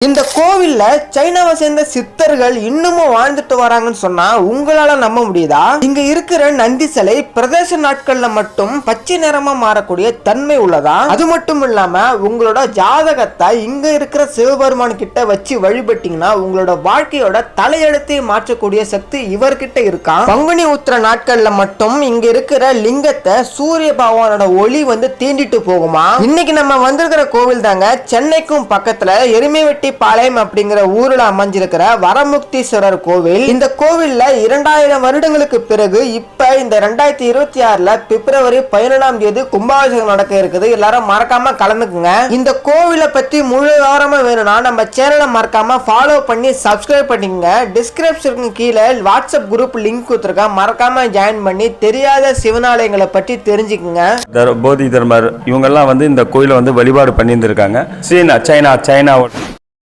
இந்த கோவில்ல சைனாவை சேர்ந்த சித்தர்கள் இன்னமும் வாழ்ந்துட்டு வராங்கன்னு சொன்னா உங்களால நம்ப முடியுதா? இங்க இருக்கிற நந்தி சிலை பிரதேச நாட்கள்ல மட்டும் பச்சை நிறமா மாறக்கூடிய தன்மை உள்ளதா? அது மட்டும் இல்லாம உங்களோட ஜாதகத்தை இங்க இருக்கிற சிவபெருமான் கிட்ட வச்சு வழிபட்டீங்கன்னா உங்களோட வாழ்க்கையோட தலையெழுத்தை மாற்றக்கூடிய சக்தி இவர்கிட்ட இருக்கா. பங்குனி உத்திர நாட்கள்ல மட்டும் இங்க இருக்கிற லிங்கத்தை சூரிய பகவானோட ஒளி தீண்டிட்டு போகுமா. இன்னைக்கு நம்ம வந்திருக்கிற கோவில் தாங்க சென்னைக்கும் பக்கத்துல எருமைவெட்டி பாளையம் அப்படிங்கிற ஊரில் அமைஞ்சிருக்கிற வரமுக்தீஸ்வரர் கோவில். இந்த கோவில்ல 2000 வருடங்களுக்கு பிறகு இப்ப இந்த 2026 பிப்ரவரி 11ஆம் தேதி கும்பாபிஷேகம் நடக்க இருக்குது. எல்லாரும் மறக்காம கலந்துக்குங்க. இந்த கோவிலை பத்தி முழு விவரமா வேணும்னா நம்ம சேனலை மறக்காம ஃபாலோ பண்ணி சப்ஸ்கிரைப் பண்ணிக்கங்க. டிஸ்கிரிப்ஷனுக்கு கீழே வாட்ஸ்அப் குரூப் லிங்க் கொடுத்துருக்கேன், மறக்காம ஜாயின் பண்ணி தெரியாத சிவனாலயங்களை பற்றி தெரிஞ்சுக்குங்க. போதி தர்மர் இவங்கெல்லாம் இந்த கோயிலை வழிபாடு பண்ணியிருந்திருக்காங்க. சீனா சைனா